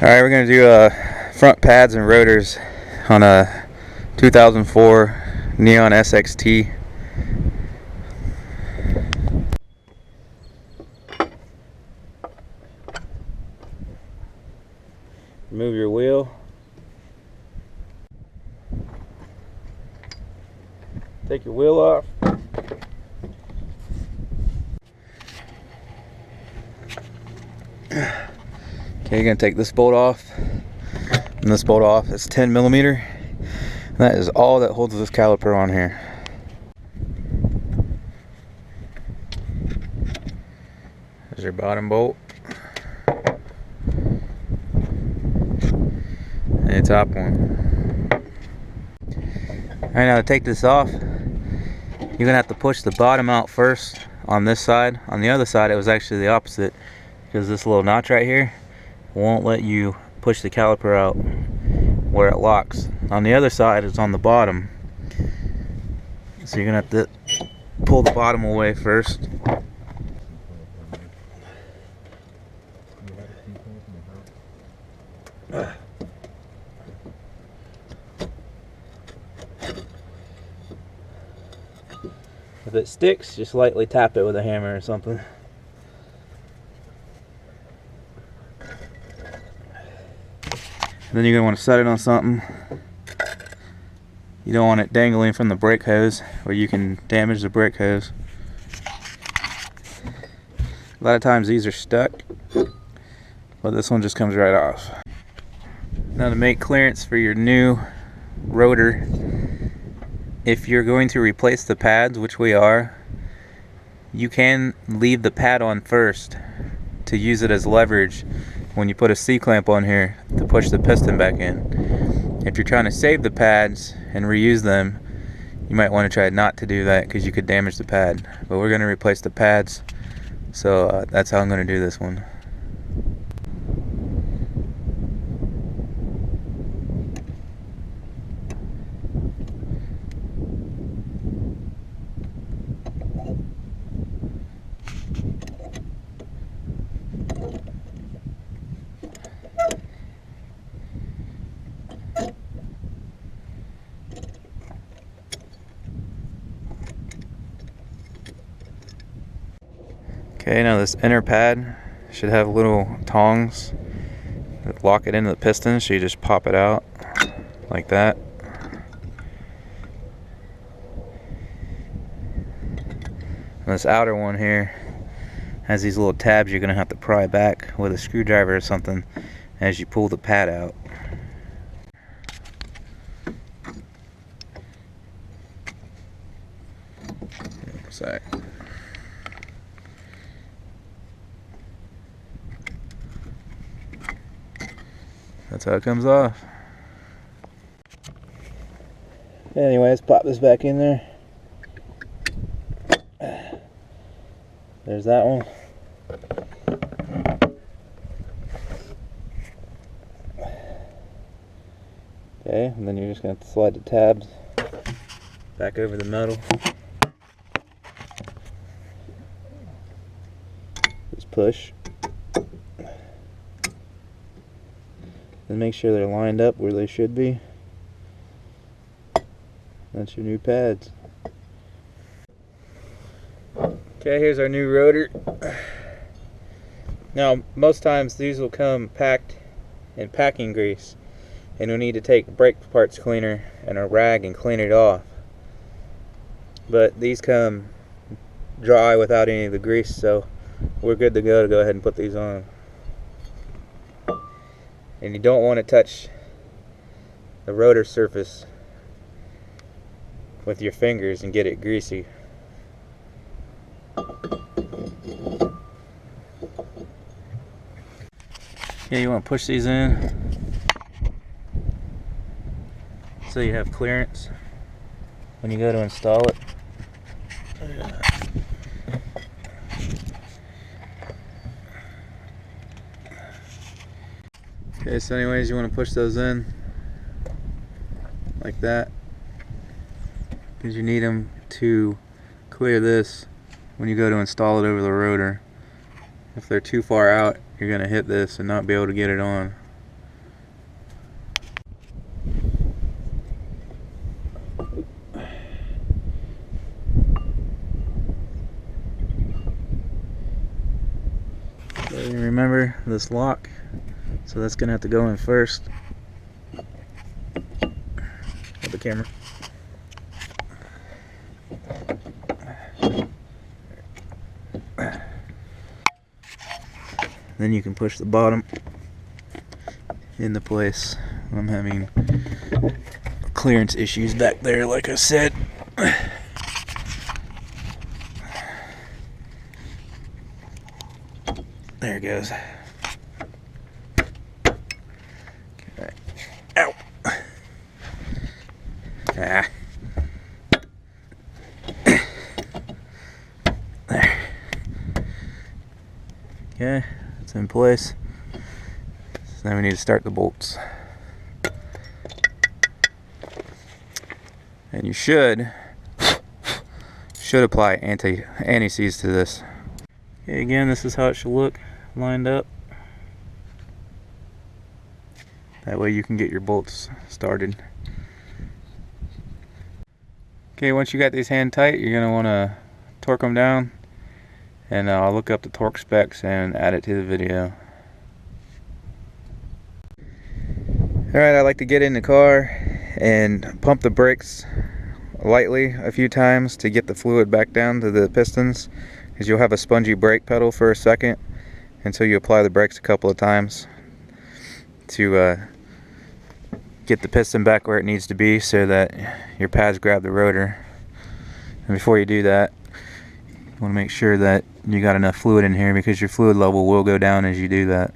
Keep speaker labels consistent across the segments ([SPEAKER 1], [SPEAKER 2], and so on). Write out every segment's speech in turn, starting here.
[SPEAKER 1] Alright, we're going to do front pads and rotors on a 2004 Neon SXT. Remove your wheel. Take your wheel off. Okay, you're going to take this bolt off and this bolt off. It's 10 millimeter. And that is all that holds this caliper on here. There's your bottom bolt. And your top one. Alright, now to take this off, you're going to have to push the bottom out first on this side. On the other side, it was actually the opposite, because this little notch right here won't let you push the caliper out where it locks. On the other side, it's on the bottom. So you're going to have to pull the bottom away first. If it sticks, just lightly tap it with a hammer or something. Then you're going to want to set it on something. You don't want it dangling from the brake hose, or you can damage the brake hose. A lot of times these are stuck, but this one just comes right off. Now to make clearance for your new rotor, if you're going to replace the pads, which we are, you can leave the pad on first to use it as leverage when you put a C-clamp on here to push the piston back in. If you're trying to save the pads and reuse them, you might want to try not to do that because you could damage the pad. But we're going to replace the pads, so that's how I'm going to do this one. Okay, now this inner pad should have little tongs that lock it into the piston, so you just pop it out like that. And this outer one here has these little tabs you're going to have to pry back with a screwdriver or something as you pull the pad out. Sorry. That's how it comes off. Anyway, let's pop this back in there. There's that one. Okay, and then you're just going to slide the tabs back over the metal. Just push. And make sure they're lined up where they should be. That's your new pads. Okay, here's our new rotor. Now, most times these will come packed in packing grease, and you'll need to take brake parts cleaner and a rag and clean it off. But these come dry without any of the grease, so we're good to go ahead and put these on. And you don't want to touch the rotor surface with your fingers and get it greasy. Yeah, you want to push these in so you have clearance when you go to install it. Okay, so anyways, you want to push those in like that because you need them to clear this when you go to install it over the rotor. If they're too far out, you're going to hit this and not be able to get it on. Remember this lock, so that's gonna have to go in first. Hold the camera. Then you can push the bottom into place. I'm having clearance issues back there, like I said. There it goes. Okay. Ow! Ah. There. Okay, it's in place. So now we need to start the bolts. And you should apply anti-seize to this. Okay, again, this is how it should look lined up. That way you can get your bolts started. Okay, once you got these hand tight, you're going to want to torque them down, and I'll look up the torque specs and add it to the video. Alright, I like to get in the car and pump the brakes lightly a few times to get the fluid back down to the pistons, because you'll have a spongy brake pedal for a second until you apply the brakes a couple of times to get the piston back where it needs to be so that your pads grab the rotor. And before you do that, you want to make sure that you got enough fluid in here, because your fluid level will go down as you do that.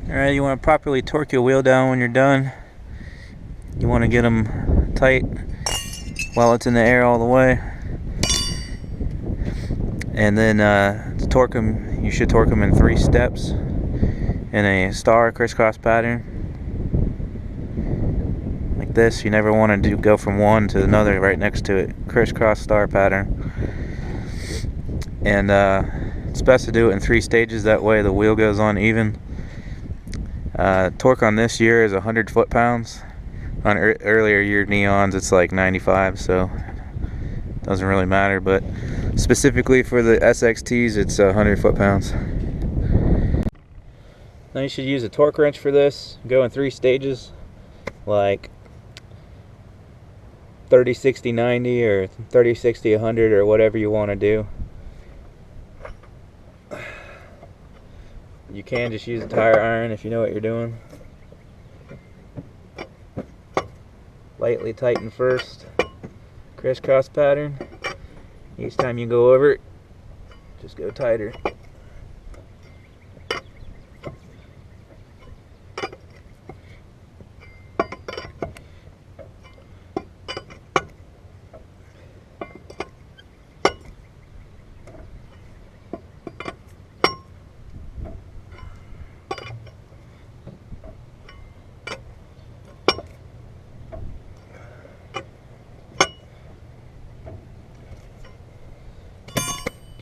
[SPEAKER 1] Alright, you want to properly torque your wheel down when you're done. You want to get them tight while it's in the air all the way. And then to torque them, you should torque them in 3 steps in a star crisscross pattern. Like this. You never want to go from one to another right next to it. Crisscross star pattern. And it's best to do it in 3 stages, that way the wheel goes on even. Torque on this year is 100 foot-pounds. On earlier year Neons it's like 95, so it doesn't really matter, but specifically for the SXTs it's 100 foot-pounds. Now you should use a torque wrench for this. Go in 3 stages, like 30, 60, 90 or 30, 60, 100 or whatever you want to do. You can just use a tire iron if you know what you're doing. Lightly tighten first, crisscross pattern. Each time you go over it, just go tighter.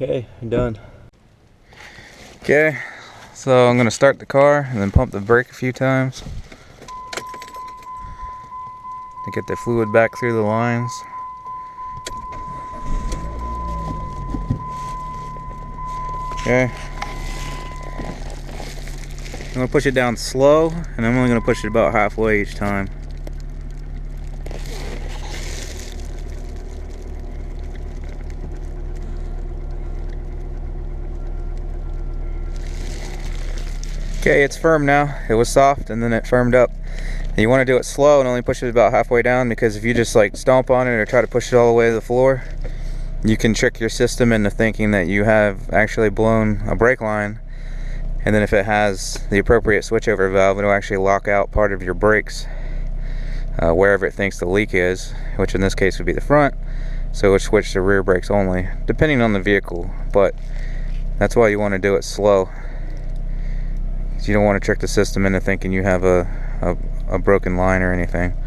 [SPEAKER 1] Okay, I'm done. Okay, so I'm going to start the car and then pump the brake a few times to get the fluid back through the lines. Okay. I'm going to push it down slow, and I'm only going to push it about halfway each time. Okay, it's firm now. It was soft and then it firmed up. And you want to do it slow and only push it about halfway down, because if you just like stomp on it or try to push it all the way to the floor, you can trick your system into thinking that you have actually blown a brake line. And then if it has the appropriate switchover valve, it'll actually lock out part of your brakes wherever it thinks the leak is, which in this case would be the front. So it would switch to rear brakes only, depending on the vehicle. But that's why you want to do it slow. You don't want to trick the system into thinking you have a broken line or anything.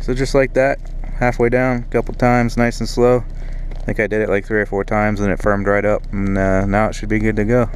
[SPEAKER 1] So just like that, halfway down, a couple times, nice and slow. I think I did it like 3 or 4 times and it firmed right up, and now it should be good to go.